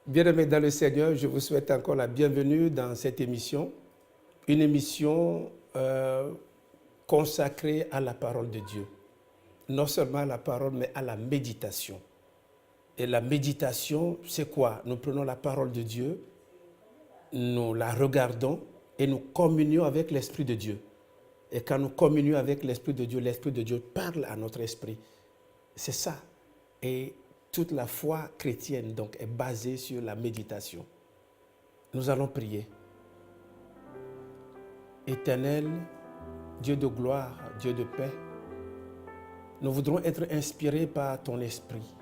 Bien-aimés dans le Seigneur, je vous souhaite encore la bienvenue dans cette émission, une émission consacrée à la parole de Dieu. Non seulement à la parole, mais à la méditation. Et la méditation, c'est quoi? Nous prenons la parole de Dieu, nous la regardons et nous communions avec l'Esprit de Dieu. Et quand nous communions avec l'Esprit de Dieu parle à notre esprit. C'est ça. Et toute la foi chrétienne donc, est basée sur la méditation. Nous allons prier. Éternel, Dieu de gloire, Dieu de paix, nous voudrons être inspirés par ton esprit.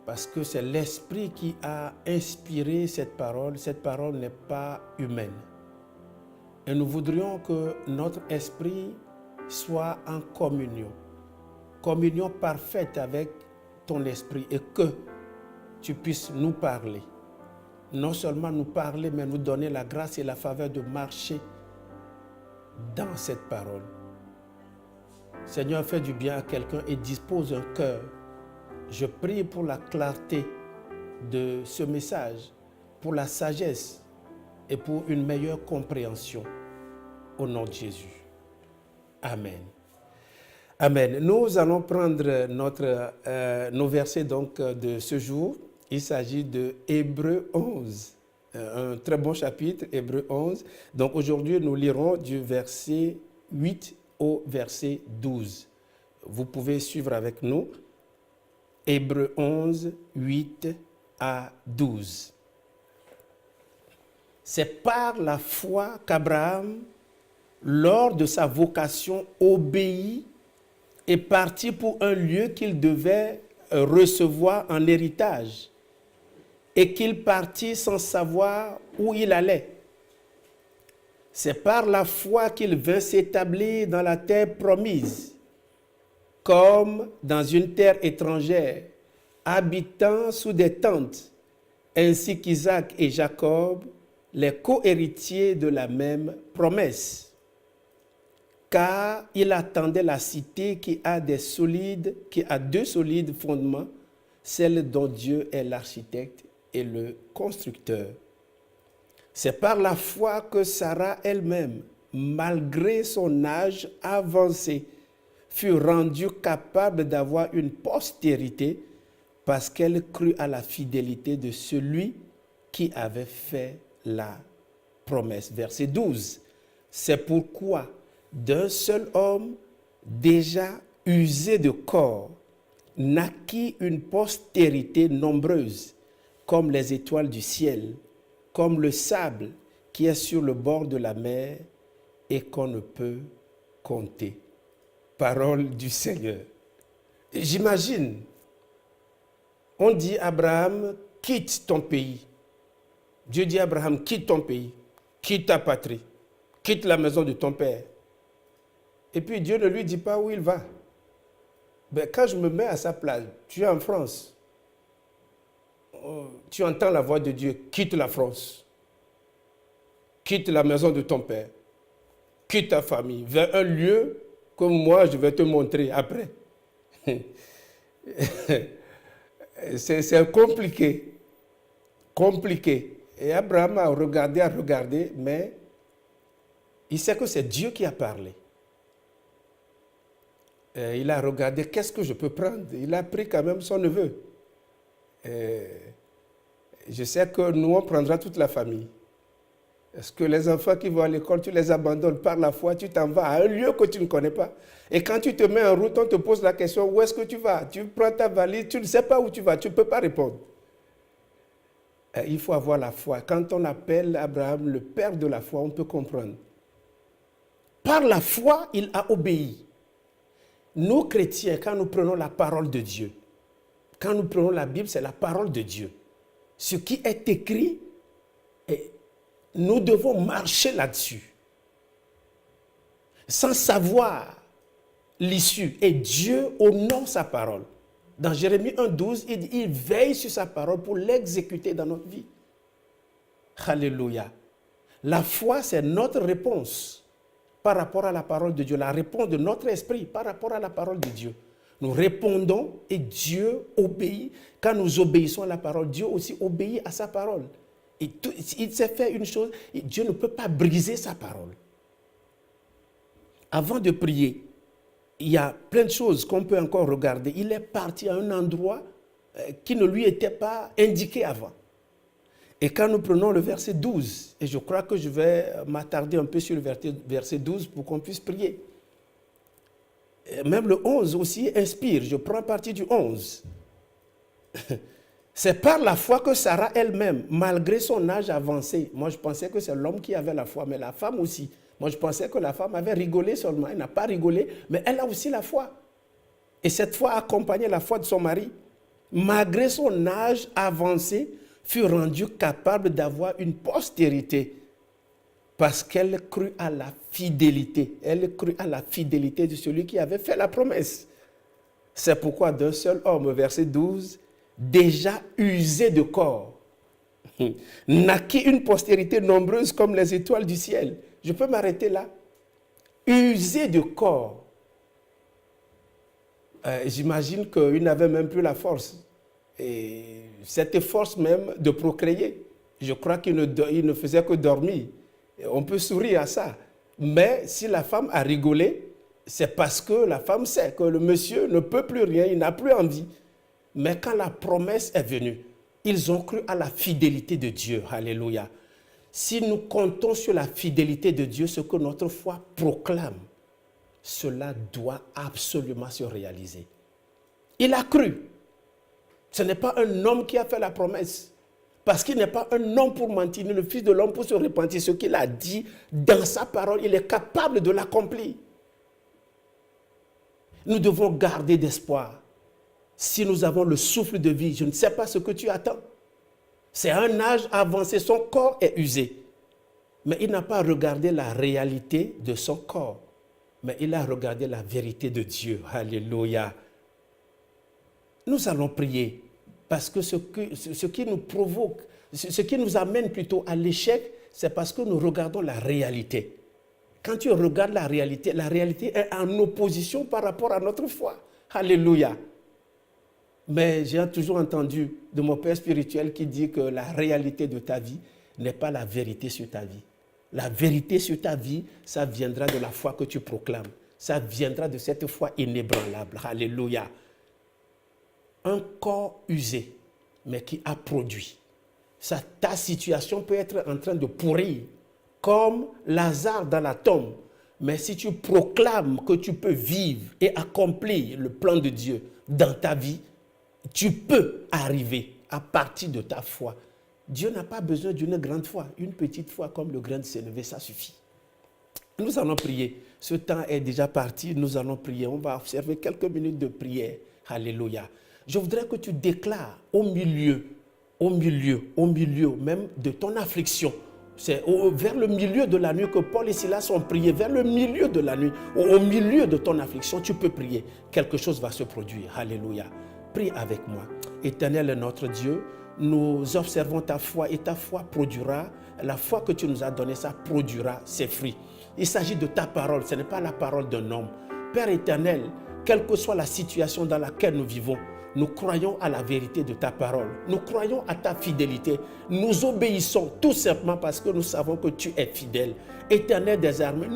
Parce que c'est l'esprit qui a inspiré cette parole. Cette parole n'est pas humaine. Et nous voudrions que notre esprit soit en communion. Communion parfaite avec ton esprit et que tu puisses nous parler. Non seulement nous parler, mais nous donner la grâce et la faveur de marcher dans cette parole. Seigneur, fais du bien à quelqu'un et dispose un cœur. Je prie pour la clarté de ce message, pour la sagesse et pour une meilleure compréhension. Au nom de Jésus. Amen. Amen. Nous allons prendre nos versets donc, de ce jour. Il s'agit de Hébreux 11. Un très bon chapitre, Hébreux 11. Donc aujourd'hui, nous lirons du verset 8 au verset 12. Vous pouvez suivre avec nous. Hébreux 11, 8 à 12. C'est par la foi qu'Abraham, lors de sa vocation, obéit et parti pour un lieu qu'il devait recevoir en héritage et qu'il partit sans savoir où il allait. C'est par la foi qu'il vint s'établir dans la terre promise, comme dans une terre étrangère, habitant sous des tentes, ainsi qu'Isaac et Jacob, les co-héritiers de la même promesse. Car il attendait la cité qui a deux solides fondements, celle dont Dieu est l'architecte et le constructeur. C'est par la foi que Sarah elle-même, malgré son âge avancé, fut rendue capable d'avoir une postérité parce qu'elle crut à la fidélité de celui qui avait fait la promesse. Verset 12. C'est pourquoi d'un seul homme déjà usé de corps naquit une postérité nombreuse, comme les étoiles du ciel, comme le sable qui est sur le bord de la mer et qu'on ne peut compter. Parole du Seigneur. J'imagine, on dit à Abraham, quitte ton pays. Dieu dit à Abraham, quitte ton pays, quitte ta patrie, quitte la maison de ton père. Et puis Dieu ne lui dit pas où il va. Ben, quand je me mets à sa place, tu es en France, tu entends la voix de Dieu, quitte la France, quitte la maison de ton père, quitte ta famille, vers un lieu que moi je vais te montrer après. C'est compliqué, compliqué. Et Abraham a regardé, mais il sait que c'est Dieu qui a parlé. Il a regardé, qu'est-ce que je peux prendre? Il a pris quand même son neveu. Je sais que nous, on prendra toute la famille. Est-ce que les enfants qui vont à l'école, tu les abandonnes par la foi, tu t'en vas à un lieu que tu ne connais pas. Et quand tu te mets en route, on te pose la question, où est-ce que tu vas? Tu prends ta valise, tu ne sais pas où tu vas, tu ne peux pas répondre. Il faut avoir la foi. Quand on appelle Abraham le père de la foi, on peut comprendre. Par la foi, il a obéi. Nous, chrétiens, quand nous prenons la parole de Dieu, quand nous prenons la Bible, c'est la parole de Dieu. Ce qui est écrit, nous devons marcher là-dessus. Sans savoir l'issue. Et Dieu honore sa parole. Dans Jérémie 1,12, il dit, il veille sur sa parole pour l'exécuter dans notre vie. Alléluia. La foi, c'est notre réponse par rapport à la parole de Dieu, la réponse de notre esprit par rapport à la parole de Dieu. Nous répondons et Dieu obéit. Quand nous obéissons à la parole, Dieu aussi obéit à sa parole. Et il s'est fait une chose, et Dieu ne peut pas briser sa parole. Avant de prier, il y a plein de choses qu'on peut encore regarder. Il est parti à un endroit qui ne lui était pas indiqué avant. Et quand nous prenons le verset 12, et je crois que je vais m'attarder un peu sur le verset 12 pour qu'on puisse prier. Même le 11 aussi inspire, je prends partie du 11. C'est par la foi que Sarah elle-même, malgré son âge avancé, moi je pensais que c'est l'homme qui avait la foi, mais la femme aussi. Moi je pensais que la femme avait rigolé seulement, elle n'a pas rigolé, mais elle a aussi la foi. Et cette foi a accompagné la foi de son mari. Malgré son âge avancé, fut rendue capable d'avoir une postérité parce qu'elle crut à la fidélité. Elle crut à la fidélité de celui qui avait fait la promesse. C'est pourquoi d'un seul homme, verset 12, déjà usé de corps, naquit une postérité nombreuse comme les étoiles du ciel. Je peux m'arrêter là. Usé de corps. J'imagine qu'il n'avait même plus la force. Et cette force même de procréer. Je crois qu'il ne faisait que dormir. Et on peut sourire à ça. Mais si la femme a rigolé, c'est parce que la femme sait que le monsieur ne peut plus rien, il n'a plus envie. Mais quand la promesse est venue, ils ont cru à la fidélité de Dieu. Alléluia. Si nous comptons sur la fidélité de Dieu, ce que notre foi proclame, cela doit absolument se réaliser. Il a cru. Ce n'est pas un homme qui a fait la promesse. Parce qu'il n'est pas un homme pour mentir, ni le Fils de l'homme pour se repentir. Ce qu'il a dit dans sa parole, il est capable de l'accomplir. Nous devons garder d'espoir. Si nous avons le souffle de vie, je ne sais pas ce que tu attends. C'est un âge avancé, son corps est usé. Mais il n'a pas regardé la réalité de son corps. Mais il a regardé la vérité de Dieu. Alléluia. Nous allons prier. Parce que ce qui nous provoque, ce qui nous amène plutôt à l'échec, c'est parce que nous regardons la réalité. Quand tu regardes la réalité est en opposition par rapport à notre foi. Alléluia. Mais j'ai toujours entendu de mon père spirituel qui dit que la réalité de ta vie n'est pas la vérité sur ta vie. La vérité sur ta vie, ça viendra de la foi que tu proclames. Ça viendra de cette foi inébranlable. Alléluia. Un corps usé, mais qui a produit. Ta situation peut être en train de pourrir, comme Lazare dans la tombe. Mais si tu proclames que tu peux vivre et accomplir le plan de Dieu dans ta vie, tu peux arriver à partir de ta foi. Dieu n'a pas besoin d'une grande foi. Une petite foi comme le grain de sénévé, ça suffit. Nous allons prier. Ce temps est déjà parti. Nous allons prier. On va observer quelques minutes de prière. Alléluia. Je voudrais que tu déclares au milieu même de ton affliction. C'est vers le milieu de la nuit que Paul et Silas ont prié. Vers le milieu de la nuit, au milieu de ton affliction, tu peux prier. Quelque chose va se produire. Alléluia. Prie avec moi. Éternel est notre Dieu, nous observons ta foi et ta foi produira, la foi que tu nous as donnée, ça produira ses fruits. Il s'agit de ta parole, ce n'est pas la parole d'un homme. Père éternel, quelle que soit la situation dans laquelle nous vivons, nous croyons à la vérité de ta parole. Nous croyons à ta fidélité. Nous obéissons tout simplement parce que nous savons que tu es fidèle. Éternel des armées,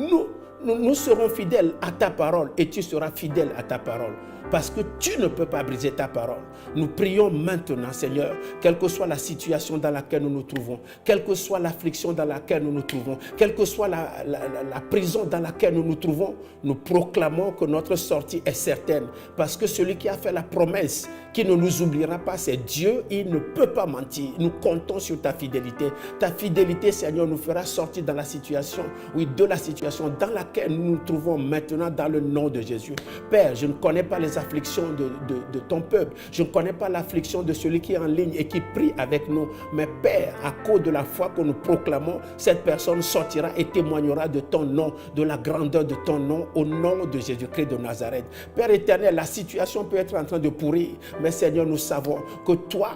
nous serons fidèles à ta parole et tu seras fidèle à ta parole. Parce que tu ne peux pas briser ta parole. Nous prions maintenant, Seigneur, quelle que soit la situation dans laquelle nous nous trouvons, quelle que soit l'affliction dans laquelle nous nous trouvons, quelle que soit la prison dans laquelle nous nous trouvons, nous proclamons que notre sortie est certaine. Parce que celui qui a fait la promesse, qui ne nous oubliera pas, c'est Dieu. Il ne peut pas mentir. Nous comptons sur ta fidélité. Ta fidélité, Seigneur, nous fera sortir dans la situation, de la situation dans laquelle nous nous trouvons maintenant dans le nom de Jésus. Père, je ne connais pas les afflictions de ton peuple. Je ne connais pas l'affliction de celui qui est en ligne et qui prie avec nous. Mais Père, à cause de la foi que nous proclamons, cette personne sortira et témoignera de ton nom, de la grandeur de ton nom, au nom de Jésus-Christ de Nazareth. Père éternel, la situation peut être en train de pourrir, mais Seigneur, nous savons que toi,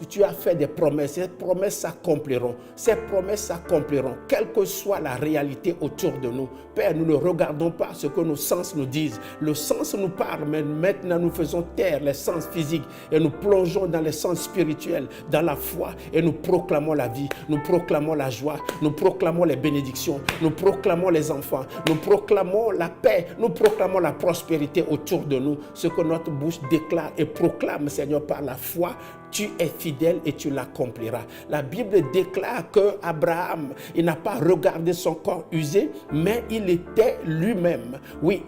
tu as fait des promesses. Ces promesses s'accompliront. Ces promesses s'accompliront, quelle que soit la réalité autour de nous. Père, nous ne regardons pas ce que nos sens nous disent. Le sens nous parle, mais maintenant nous faisons taire les sens physiques et nous plongeons dans les sens spirituels, dans la foi, et nous proclamons la vie, nous proclamons la joie, nous proclamons les bénédictions, nous proclamons les enfants, nous proclamons la paix, nous proclamons la prospérité autour de nous. Ce que notre bouche déclare et proclame, Seigneur, par la foi, tu es fidèle et tu l'accompliras. La Bible déclare que Abraham, il n'a pas regardé son corps usé, mais il était lui-même, oui,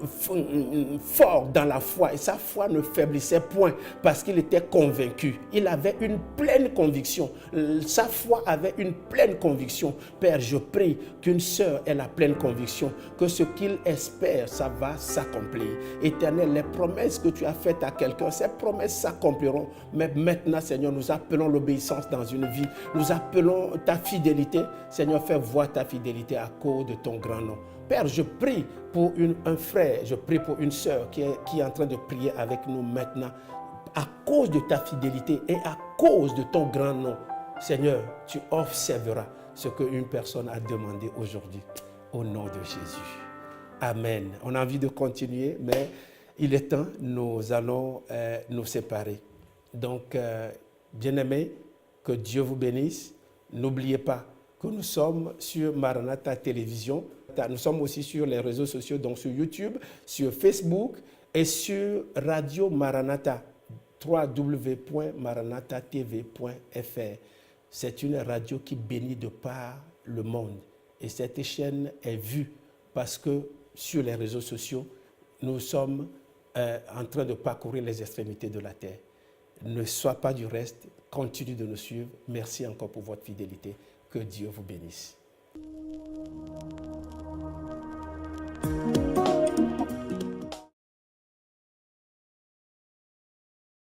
fort dans la foi. Et sa foi ne faiblissait point parce qu'il était convaincu. Il avait une pleine conviction. Sa foi avait une pleine conviction. Père, je prie qu'une sœur ait la pleine conviction que ce qu'il espère, ça va s'accomplir. Éternel, les promesses que tu as faites à quelqu'un, ces promesses s'accompliront. Mais maintenant, Seigneur, nous appelons l'obéissance dans une vie. Nous appelons ta fidélité. Seigneur, fais voir ta fidélité à cause de ton grand nom. Père, je prie pour un frère, je prie pour une sœur qui est en train de prier avec nous maintenant. À cause de ta fidélité et à cause de ton grand nom, Seigneur, tu observeras ce qu'une personne a demandé aujourd'hui. Au nom de Jésus. Amen. On a envie de continuer, mais il est temps, nous allons nous séparer. Donc, bien-aimés, que Dieu vous bénisse. N'oubliez pas que nous sommes sur Maranatha Télévision. Nous sommes aussi sur les réseaux sociaux, donc sur YouTube, sur Facebook et sur Radio Maranatha, www.maranathatv.fr. C'est une radio qui bénit de par le monde. Et cette chaîne est vue parce que sur les réseaux sociaux, nous sommes en train de parcourir les extrémités de la terre. Ne sois pas du reste, continue de nous suivre. Merci encore pour votre fidélité. Que Dieu vous bénisse.